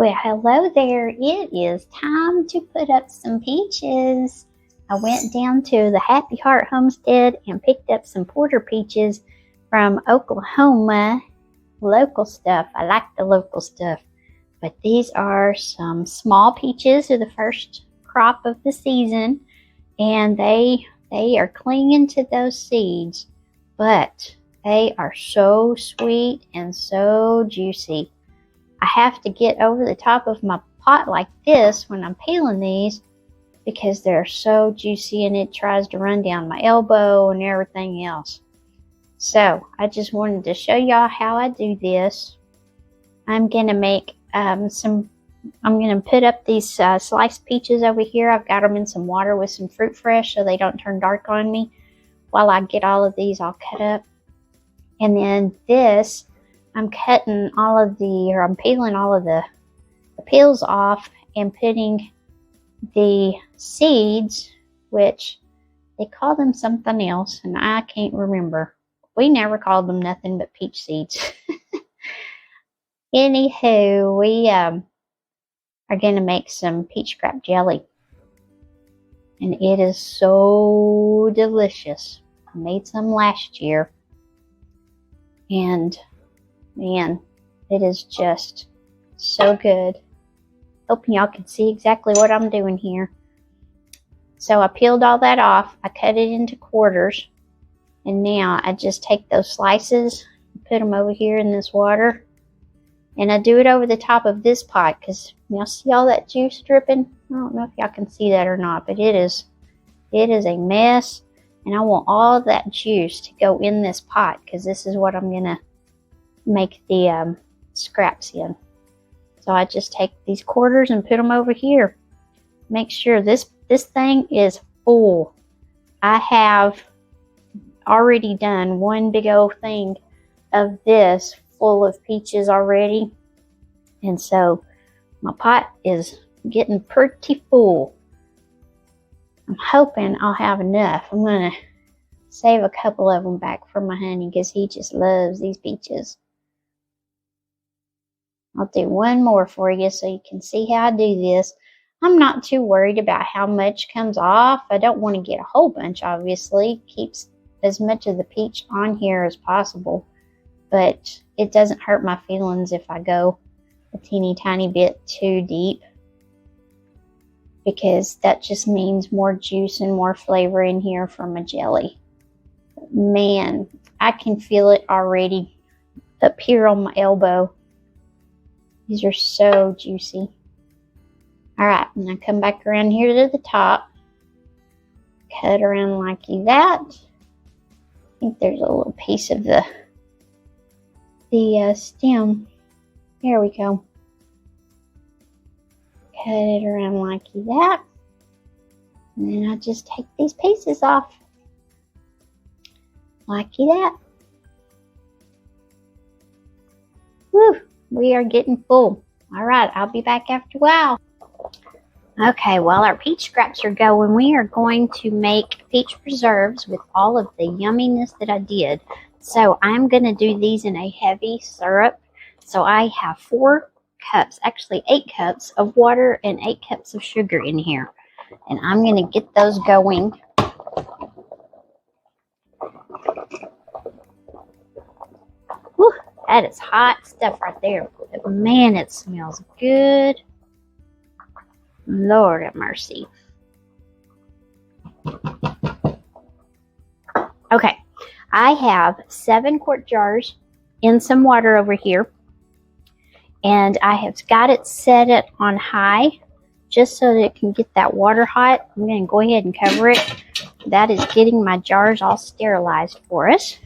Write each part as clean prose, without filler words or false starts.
Well, hello there. It is time to put up some peaches. I went down to the Happy Heart Homestead and picked up some porter peaches from Oklahoma. Local stuff. I like the local stuff. But these are some small peaches. They're the first crop of the season. And they are clinging to those seeds. But they are so sweet and so juicy. I have to get over the top of my pot like this when I'm peeling these because they're so juicy and it tries to run down my elbow and everything else. So I just wanted to show y'all how I do this. I'm going to make I'm going to put up these sliced peaches over here. I've got them in some water with some fruit fresh so they don't turn dark on me while I get all of these all cut up. And then this, I'm peeling all of the peels off and putting the seeds, which they call them something else, and I can't remember. We never called them nothing but peach seeds. Anywho, we are going to make some peach scrap jelly. And it is so delicious. I made some last year. And man, it is just so good. Hoping y'all can see exactly what I'm doing here. So I peeled all that off. I cut it into quarters. And now I just take those slices and put them over here in this water. And I do it over the top of this pot because y'all see all that juice dripping? I don't know if y'all can see that or not, but it is a mess. And I want all that juice to go in this pot because this is what I'm going to make the scraps in. So I just take these quarters and put them over here. Make sure this thing is full. I have already done one big old thing of this full of peaches already. And so my pot is getting pretty full. I'm hoping I'll have enough. I'm going to save a couple of them back for my honey because he just loves these peaches. I'll do one more for you so you can see how I do this. I'm not too worried about how much comes off. I don't want to get a whole bunch, obviously. Keeps as much of the peach on here as possible. But it doesn't hurt my feelings if I go a teeny tiny bit too deep. Because that just means more juice and more flavor in here from a jelly. Man, I can feel it already up here on my elbow. These are so juicy. Alright, and I come back around here to the top. Cut around like that. I think there's a little piece of the stem. There we go. Cut it around like that. And then I just take these pieces off. Like that. Whew, we are getting full. Alright, I'll be back after a while. Okay, while our peach scraps are going, we are going to make peach preserves with all of the yumminess that I did. So I'm going to do these in a heavy syrup. So I have 4 cups, actually 8 cups of water and 8 cups of sugar in here. And I'm going to get those going. Whew, that is hot stuff right there. But man, it smells good. Lord have mercy. Okay, I have 7 quart jars in some water over here. And I have got it set it on high just so that it can get that water hot. I'm going to go ahead and cover it. That is getting my jars all sterilized for us.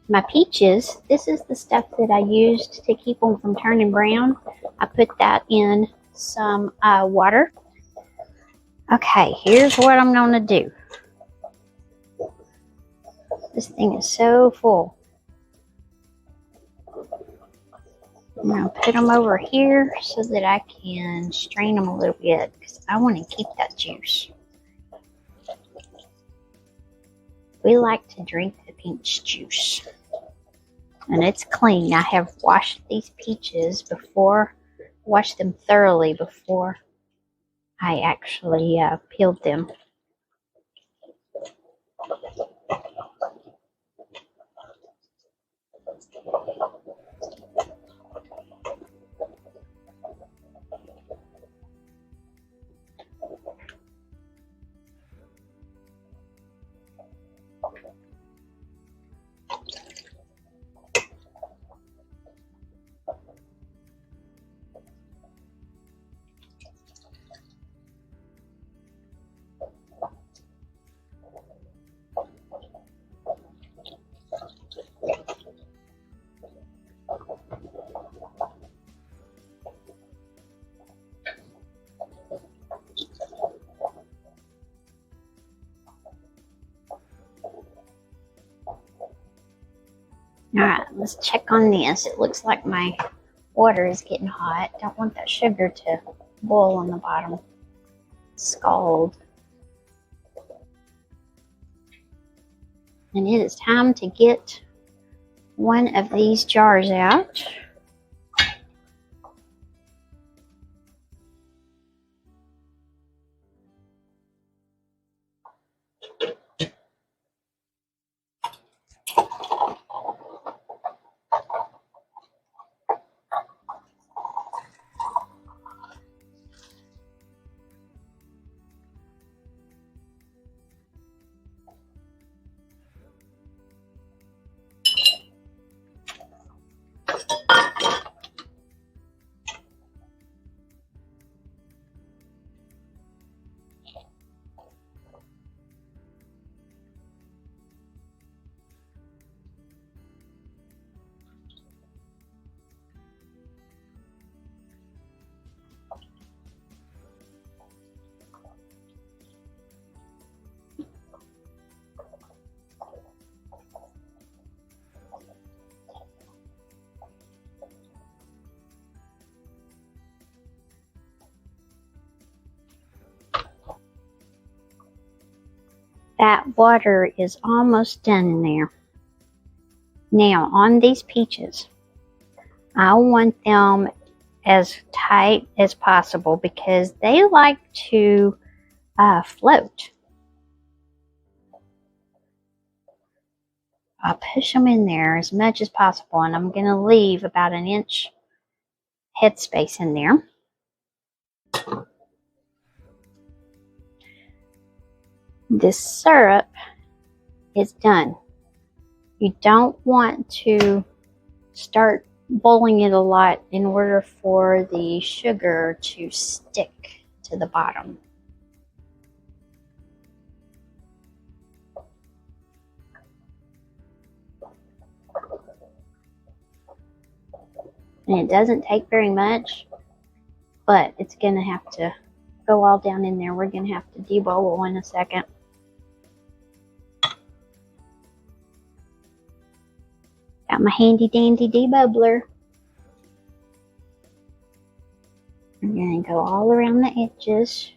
My peaches, this is the stuff that I used to keep them from turning brown. I put that in some water. Okay, here's what I'm going to do. This thing is so full. I'm going to put them over here so that I can strain them a little bit because I want to keep that juice. We like to drink the peach juice. And it's clean. I have washed these peaches before washed them thoroughly before I actually peeled them. Alright, let's check on this. It looks like my water is getting hot. Don't want that sugar to boil on the bottom. Scald. And it is time to get one of these jars out. That water is almost done in there. Now, on these peaches, I want them as tight as possible because they like to float. I'll push them in there as much as possible, and I'm going to leave about an inch headspace in there. This syrup is done. You don't want to start boiling it a lot in order for the sugar to stick to the bottom. And it doesn't take very much, but it's going to have to go all down in there. We're going to have to deboil in a second. Got my handy dandy debubbler. I'm going to go all around the edges.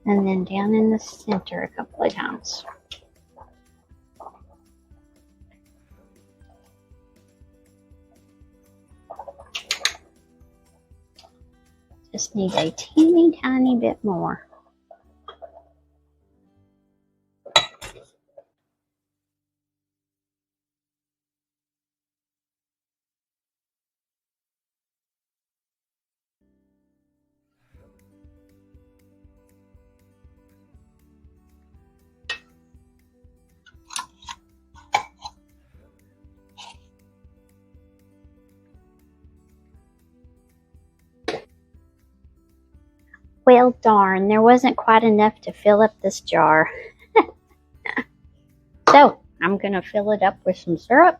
And then down in the center a couple of times. Just need a teeny tiny bit more. Well, darn, there wasn't quite enough to fill up this jar. So, I'm going to fill it up with some syrup.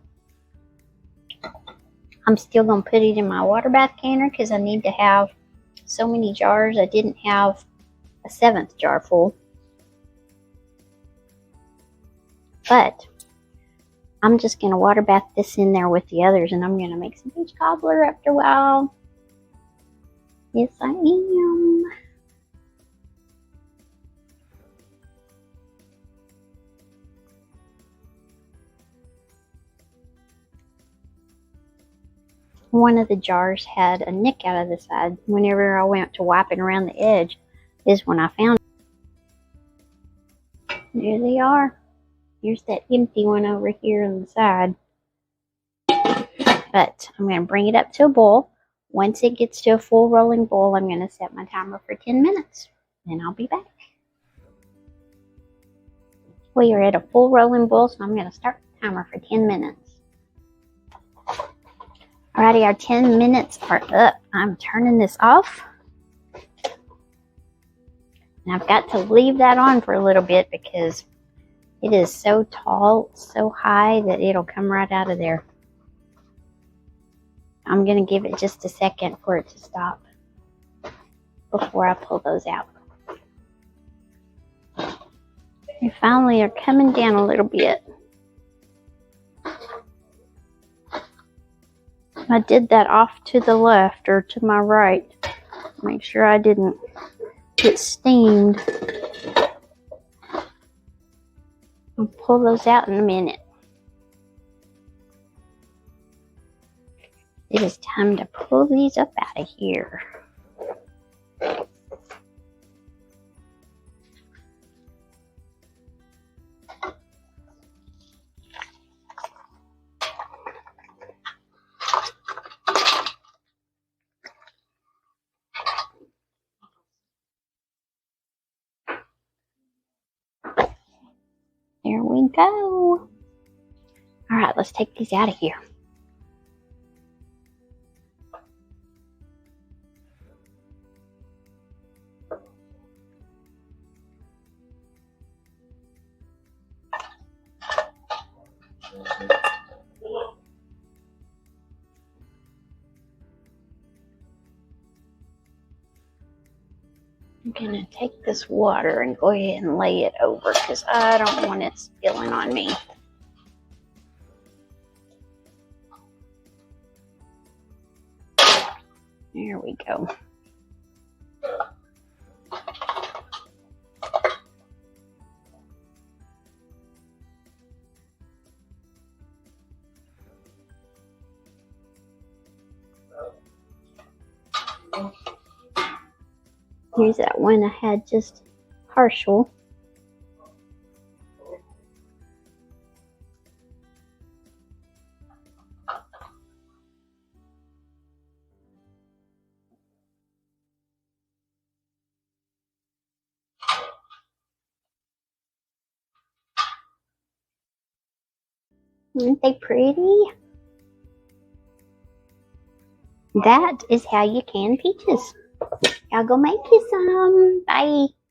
I'm still going to put it in my water bath canner because I need to have so many jars. I didn't have a 7th jar full. But I'm just going to water bath this in there with the others, and I'm going to make some peach cobbler after a while. Yes, I am. one of the jars had a nick out of the side. Whenever I went to wiping around the edge is when I found it. There they are. Here's that empty one over here on the side. But I'm going to bring it up to a boil. Once it gets to a full rolling boil, I'm going to set my timer for 10 minutes. Then I'll be back. We are at a full rolling boil, so I'm going to start the timer for 10 minutes. Alrighty, our 10 minutes are up. I'm turning this off. And I've got to leave that on for a little bit because it is so tall, so high that it'll come right out of there. I'm going to give it just a second for it to stop before I pull those out. They finally are coming down a little bit. I did that off to the left or to my right. Make sure I didn't get steamed. I'll pull those out in a minute. It is time to pull these up out of here. There we go. All right, let's take these out of here. I'm going to take this water and go ahead and lay it over because I don't want it spilling on me. There we go. Here's that one I had just partial. Aren't they pretty? That is how you can peaches. I'll go make you some. Bye.